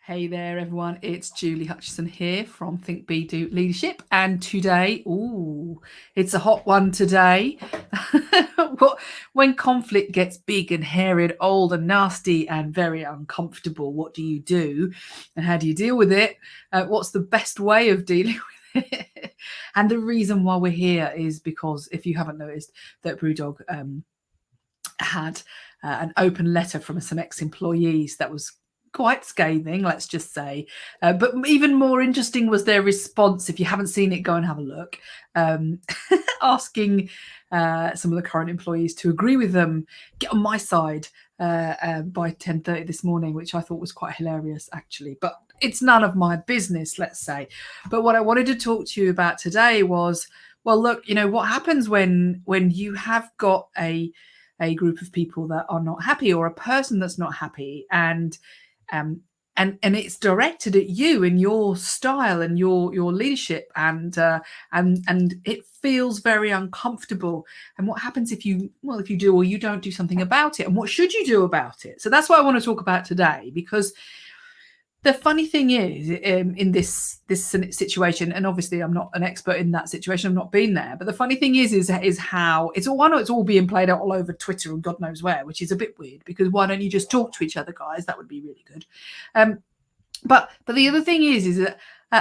Hey there, everyone. It's Julie Hutchison here from Think Be Do Leadership. And today, it's a hot one today. When conflict gets big and hairy and old and nasty and very uncomfortable, what do you do? And how do you deal with it? What's the best way of dealing with it? And the reason why we're here is because, if you haven't noticed, that Brew Dog had an open letter from some ex-employees that was quite scathing, let's just say. But even more interesting was their response. If you haven't seen it, go and have a look. Asking some of the current employees to agree with them, get on my side by 10:30 this morning, which I thought was quite hilarious, actually. But it's none of my business, let's say. But what I wanted to talk to you about today was, well, look, what happens when you have got a group of people that are not happy, or a person that's not happy, and it's directed at you and your style and your leadership, and it feels very uncomfortable. And what happens if you do or you don't do something about it, and what should you do about it? So that's what I want to talk about today, because the funny thing is, in this situation, and obviously I'm not an expert in that situation, I've not been there, but the funny thing is how it's all being played out all over Twitter and God knows where, which is a bit weird, because why don't you just talk to each other, guys? That would be really good. But the other thing is that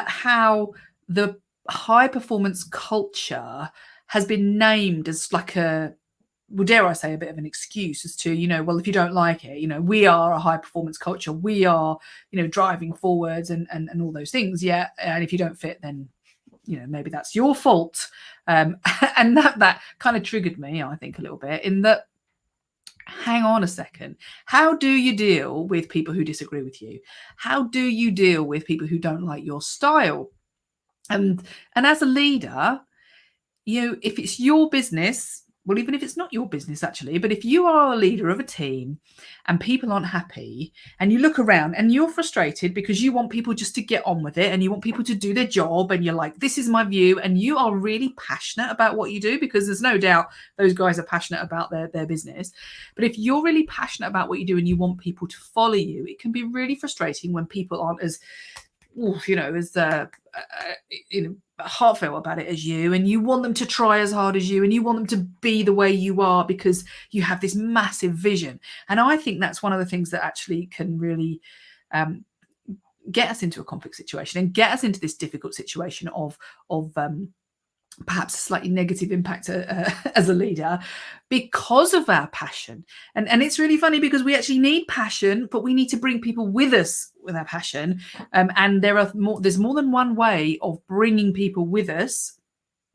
how the high performance culture has been named as like dare I say, a bit of an excuse as to, well, if you don't like it, we are a high performance culture. We are, driving forwards and all those things. Yeah. And if you don't fit, then, maybe that's your fault. And that kind of triggered me, I think, a little bit, in that, hang on a second. How do you deal with people who disagree with you? How do you deal with people who don't like your style? And as a leader, if it's your business, well, even if it's not your business, actually, but if you are a leader of a team and people aren't happy, and you look around and you're frustrated because you want people just to get on with it and you want people to do their job, and you're like, this is my view, and you are really passionate about what you do, because there's no doubt those guys are passionate about their business. But if you're really passionate about what you do and you want people to follow you, it can be really frustrating when people aren't as heartfelt about it as you, and you want them to try as hard as you, and you want them to be the way you are, because you have this massive vision. And I think that's one of the things that actually can really get us into a conflict situation and get us into this difficult situation of perhaps a slightly negative impact as a leader, because of our passion. And it's really funny, because we actually need passion, but we need to bring people with us with our passion. And there's more than one way of bringing people with us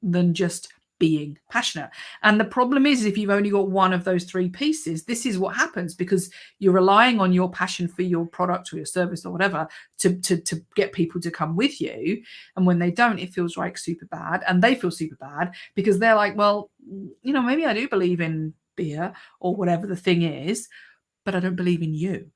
than just being passionate. And the problem is, if you've only got one of those three pieces, this is what happens, because you're relying on your passion for your product or your service or whatever to get people to come with you. And when they don't, it feels like super bad, and they feel super bad, because they're like, well, maybe I do believe in beer or whatever the thing is, but I don't believe in you,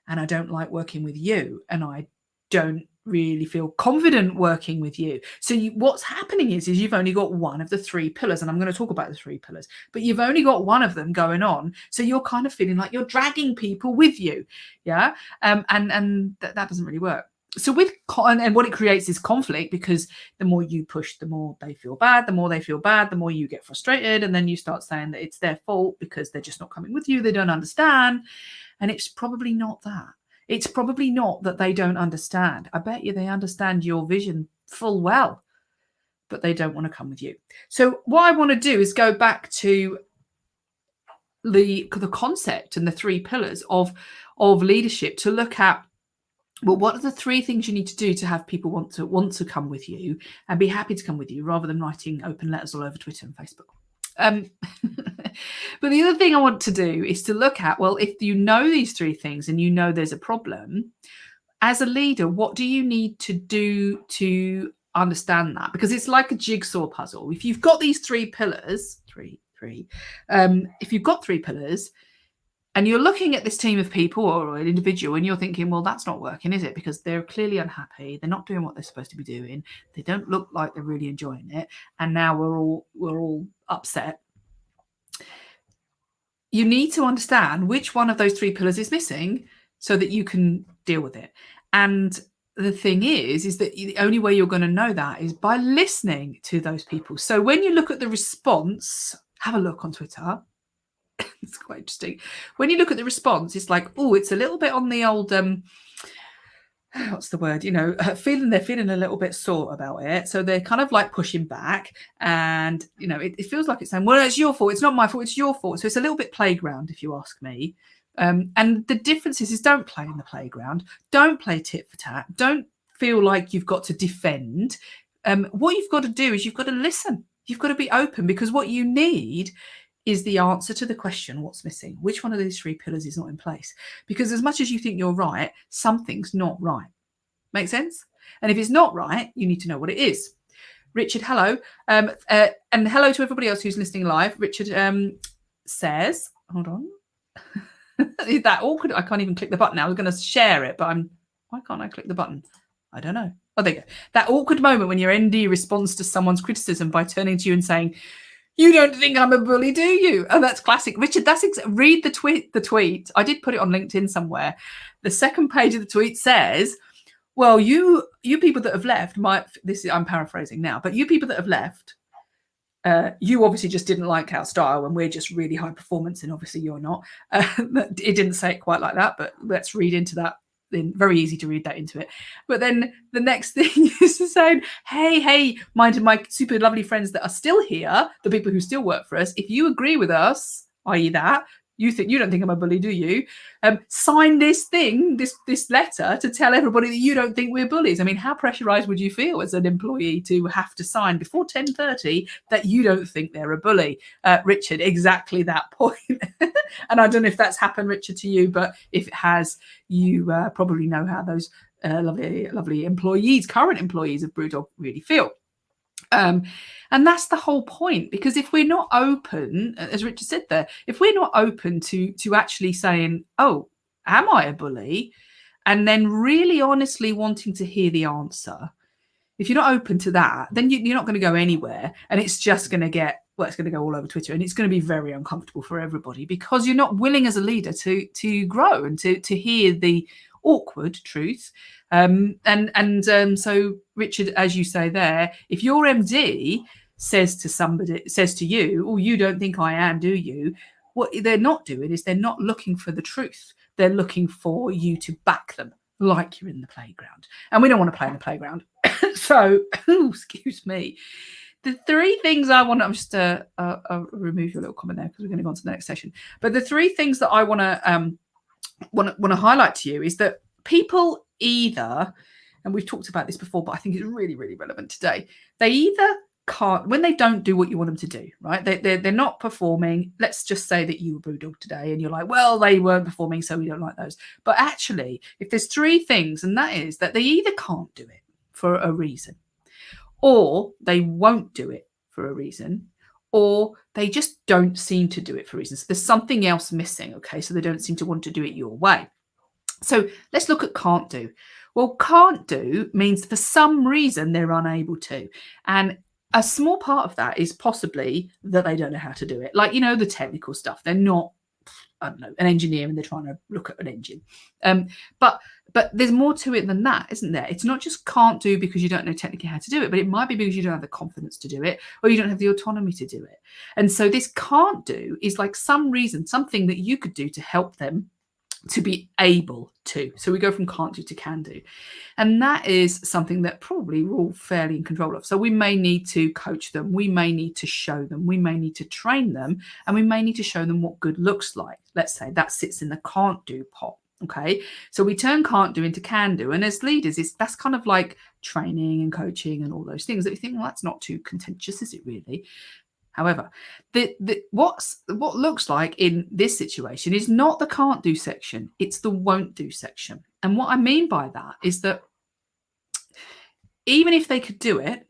and I don't like working with you, and I don't really feel confident working with you. So what's happening is you've only got one of the three pillars, and I'm going to talk about the three pillars, but you've only got one of them going on. So you're kind of feeling like you're dragging people with you. Yeah. And that doesn't really work. So and what it creates is conflict, because the more you push, the more they feel bad. The more they feel bad, the more you get frustrated. And then you start saying that it's their fault because they're just not coming with you. They don't understand. And it's probably not that. It's probably not that they don't understand. I bet you they understand your vision full well, but they don't want to come with you. So what I want to do is go back to the concept and the three pillars of leadership, to look at, well, what are the three things you need to do to have people want to come with you and be happy to come with you, rather than writing open letters all over Twitter and Facebook. But the other thing I want to do is to look at, well, if you know these three things and you know there's a problem, as a leader, what do you need to do to understand that? Because it's like a jigsaw puzzle. If you've got these three pillars, if you've got three pillars, and you're looking at this team of people or an individual, and you're thinking, well, that's not working, is it? Because they're clearly unhappy. They're not doing what they're supposed to be doing. They don't look like they're really enjoying it. And now we're all upset. You need to understand which one of those three pillars is missing, so that you can deal with it. And the thing is that the only way you're going to know that is by listening to those people. So when you look at the response, have a look on Twitter. It's quite interesting. When you look at the response, it's like, oh, it's a little bit on the old what's the word, they're feeling a little bit sore about it, so they're kind of like pushing back, and it feels like it's saying, well, it's your fault, it's not my fault, it's your fault. So it's a little bit playground, if you ask me. And the difference is don't play in the playground, don't play tit for tat, don't feel like you've got to defend. What you've got to do is you've got to listen, you've got to be open, because what you need is the answer to the question, what's missing? Which one of these three pillars is not in place? Because as much as you think you're right, something's not right. Make sense? And if it's not right, you need to know what it is. Richard, hello. And hello to everybody else who's listening live. Richard says, hold on. Is that awkward? I can't even click the button now. I was going to share it, but why can't I click the button? I don't know. Oh, there you go. That awkward moment when your ND responds to someone's criticism by turning to you and saying, you don't think I'm a bully, do you? Oh, that's classic. Richard, read the tweet. I did put it on LinkedIn somewhere. The second page of the tweet says, well, you people that have left I'm paraphrasing now, but you people that have left, you obviously just didn't like our style and we're just really high performance, and obviously you're not. It didn't say it quite like that, but let's read into that. Then very easy to read that into it. But then the next thing is saying, hey, my super lovely friends that are still here, the people who still work for us, if you agree with us, i.e. that, you don't think I'm a bully, do you? Sign this thing, this letter to tell everybody that you don't think we're bullies. I mean, how pressurized would you feel as an employee to have to sign before 10:30 that you don't think they're a bully? Richard, exactly that point. And I don't know if that's happened, Richard, to you, but if it has, you probably know how those lovely employees, current employees of Brew Dog, really feel. And that's the whole point, because if we're not open, as Richard said there, if we're not open to actually saying, oh, am I a bully? And then really honestly wanting to hear the answer, if you're not open to that, then you're not going to go anywhere. And it's just going to it's going to go all over Twitter, and it's going to be very uncomfortable for everybody, because you're not willing as a leader to grow and to hear the awkward truth. So Richard, as you say there, if your MD says to you, oh, you don't think I am, do you? What they're not doing is they're not looking for the truth. They're looking for you to back them like you're in the playground. And we don't want to play in the playground. So, excuse me. The three things I want to, I'll remove your little comment there because we're going to go on to the next session. But the three things that I want to highlight to you is that people either, and we've talked about this before, but I think it's really, really relevant today. They either can't, when they don't do what you want them to do, right? They're not performing. Let's just say that you were Brew Dog today and you're like, well, they weren't performing, so we don't like those. But actually, if there's three things, and that is that they either can't do it for a reason, or they won't do it for a reason, or they just don't seem to do it for reasons. There's something else missing, okay? So they don't seem to want to do it your way. So let's look at can't do. Well, can't do means for some reason they're unable to. And a small part of that is possibly that they don't know how to do it. Like, the technical stuff. They're not, I don't know, an engineer and they're trying to look at an engine. But there's more to it than that, isn't there? It's not just can't do because you don't know technically how to do it, but it might be because you don't have the confidence to do it, or you don't have the autonomy to do it. And so this can't do is like some reason, something that you could do to help them to be able to. So we go from can't do to can do. And that is something that probably we're all fairly in control of. So we may need to coach them. We may need to show them. We may need to train them. And we may need to show them what good looks like. Let's say that sits in the can't do pot. Okay. So we turn can't do into can do. And as leaders, that's kind of like training and coaching and all those things that we think, well, that's not too contentious, is it really? However, what looks like in this situation is not the can't do section, it's the won't do section. And what I mean by that is that even if they could do it,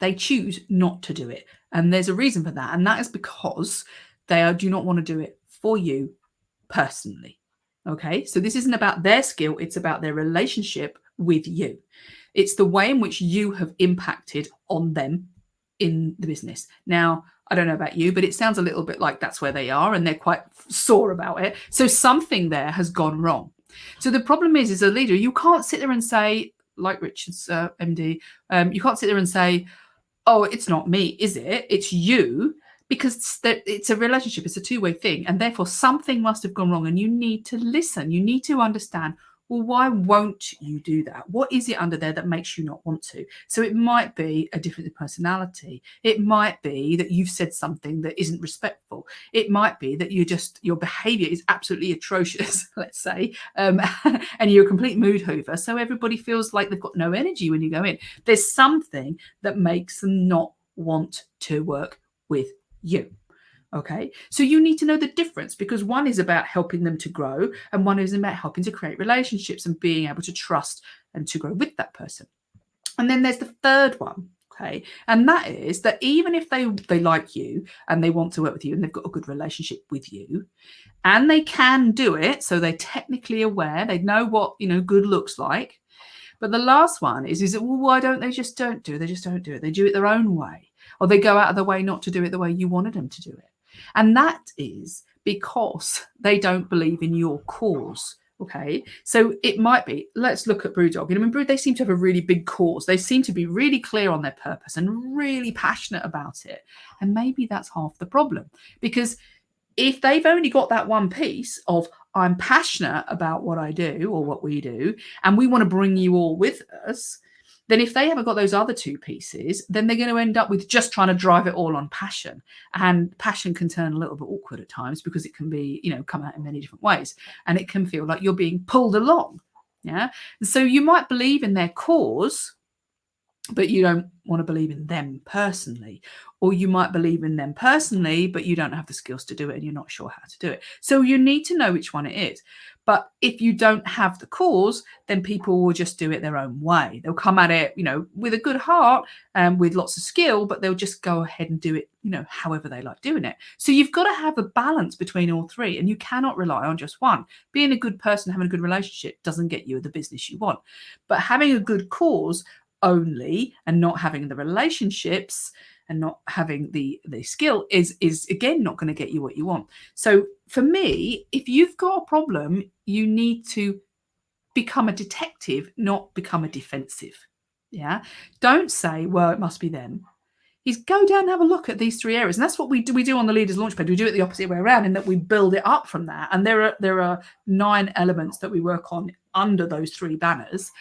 they choose not to do it. And there's a reason for that. And that is because they do not want to do it for you personally. Okay, so this isn't about their skill, it's about their relationship with you. It's the way in which you have impacted on them in the business. Now, I don't know about you, but it sounds a little bit like that's where they are and they're quite sore about it. So something there has gone wrong. So the problem is, as a leader, you can't sit there and say, like Richard's MD, you can't sit there and say, oh, it's not me, is it? It's you. Because it's a relationship, it's a two-way thing. And therefore, something must have gone wrong. And you need to listen. You need to understand, well, why won't you do that? What is it under there that makes you not want to? So it might be a difference in personality. It might be that you've said something that isn't respectful. It might be that your behavior is absolutely atrocious, let's say, and you're a complete mood hoover. So everybody feels like they've got no energy when you go in. There's something that makes them not want to work with you. Okay, so you need to know the difference, because one is about helping them to grow and one is about helping to create relationships and being able to trust and to grow with that person. And then there's the third one. Okay, and that is that even if they like you and they want to work with you and they've got a good relationship with you and they can do it, so they're technically aware, they know what good looks like. But the last one is that, well, why don't they just don't do it? They just don't do it. They do it their own way, or they go out of the way not to do it the way you wanted them to do it. And that is because they don't believe in your cause. Okay, so it might be, let's look at Brew Dog. They seem to have a really big cause. They seem to be really clear on their purpose and really passionate about it. And maybe that's half the problem, because if they've only got that one piece of, I'm passionate about what I do or what we do, and we want to bring you all with us, then if they haven't got those other two pieces, then they're going to end up with just trying to drive it all on passion. And passion can turn a little bit awkward at times, because it can be, come out in many different ways. And it can feel like you're being pulled along. Yeah. So you might believe in their cause, but you don't want to believe in them personally. Or you might believe in them personally, but you don't have the skills to do it and you're not sure how to do it. So you need to know which one it is. But if you don't have the cause, then people will just do it their own way. They'll come at it, with a good heart and with lots of skill, but they'll just go ahead and do it, however they like doing it. So you've got to have a balance between all three, and you cannot rely on just one. Being a good person, having a good relationship doesn't get you the business you want. But having a good cause only and not having the relationships and not having the skill is again not going to get you what you want. So for me, if you've got a problem, you need to become a detective, not become a defensive. Yeah, don't say, well, it must be them. Is go down and have a look at these three areas. And that's what we do on the Leaders Launchpad. We do it the opposite way around, in that we build it up from that. And there are 9 elements that we work on under those 3 banners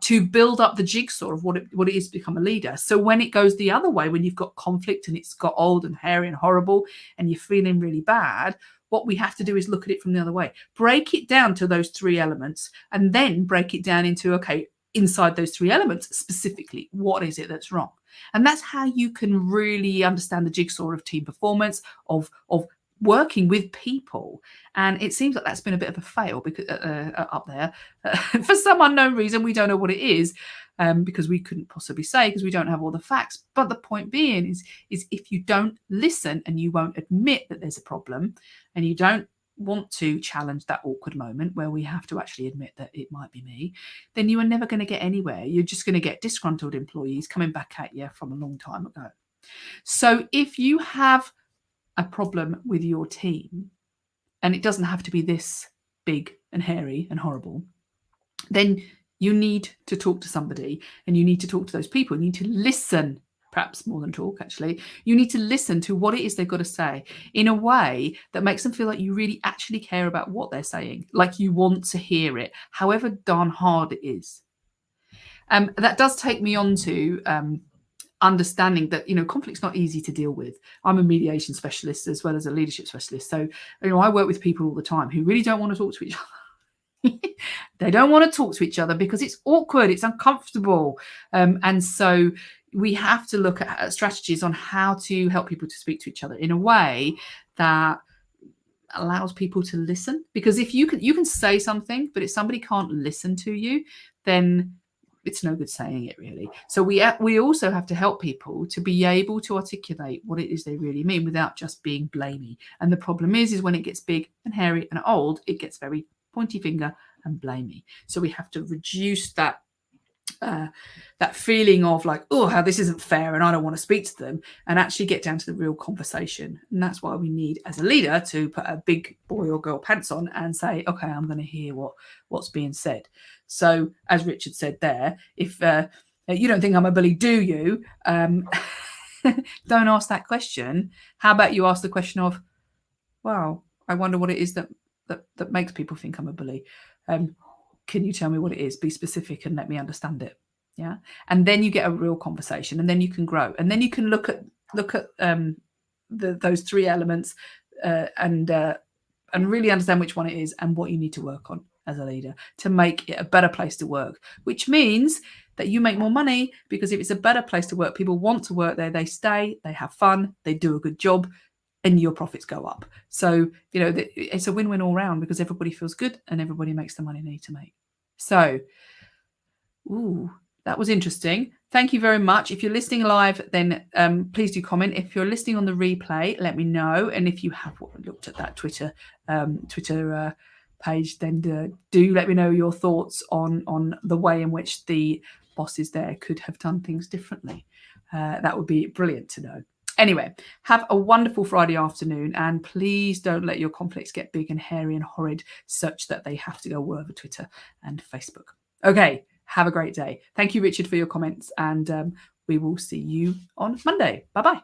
to build up the jigsaw of what it is to become a leader. So when it goes the other way, when you've got conflict and it's got old and hairy and horrible and you're feeling really bad, what we have to do is look at it from the other way. Break it down to those 3 elements and then break it down into, okay, inside those 3 elements specifically, what is it that's wrong? And that's how you can really understand the jigsaw of team performance, of working with people. And it seems like that's been a bit of a fail because up there for some unknown reason. We don't know what it is, because we couldn't possibly say, because we don't have all the facts. But the point being is if you don't listen and you won't admit that there's a problem, and you don't want to challenge that awkward moment where we have to actually admit that it might be me, then you are never going to get anywhere. You're just going to get disgruntled employees coming back at you from a long time ago. So if you have a problem with your team, and it doesn't have to be this big and hairy and horrible, then you need to talk to somebody, and you need to talk to those people. You need to listen, perhaps more than talk, actually. You need to listen to what it is they've got to say in a way that makes them feel like you really actually care about what they're saying, like you want to hear it, however darn hard it is. That does take me on to understanding that, conflict's not easy to deal with. I'm a mediation specialist as well as a leadership specialist. So, I work with people all the time who really don't want to talk to each other. They don't want to talk to each other because it's awkward, it's uncomfortable. And so we have to look at strategies on how to help people to speak to each other in a way that allows people to listen. Because if you can say something, but if somebody can't listen to you, then it's no good saying it, really. So we also have to help people to be able to articulate what it is they really mean without just being blamey. And the problem is when it gets big and hairy and old, it gets very pointy finger and blamey. So we have to reduce that that feeling of like, oh, how this isn't fair and I don't want to speak to them, and actually get down to the real conversation. And that's why we need, as a leader, to put a big boy or girl pants on and say, okay, I'm going to hear what's being said. So as Richard said there, if you don't think I'm a bully, do you? Don't ask that question. How about you ask the question of, wow, I wonder what it is that makes people think I'm a bully. Can you tell me what it is? Be specific and let me understand it. Yeah. And then you get a real conversation, and then you can grow, and then you can look at those three elements and really understand which one it is and what you need to work on as a leader to make it a better place to work, which means that you make more money, because if it's a better place to work, people want to work there, they stay, they have fun, they do a good job, and your profits go up. So, it's a win-win all round, because everybody feels good and everybody makes the money they need to make. So, that was interesting. Thank you very much. If you're listening live, then please do comment. If you're listening on the replay, let me know. And if you have looked at that Twitter page, then do let me know your thoughts on the way in which the bosses there could have done things differently. That would be brilliant to know. Anyway, have a wonderful Friday afternoon, and please don't let your conflicts get big and hairy and horrid such that they have to go all over Twitter and Facebook. Okay, have a great day. Thank you, Richard, for your comments, and we will see you on Monday. Bye-bye.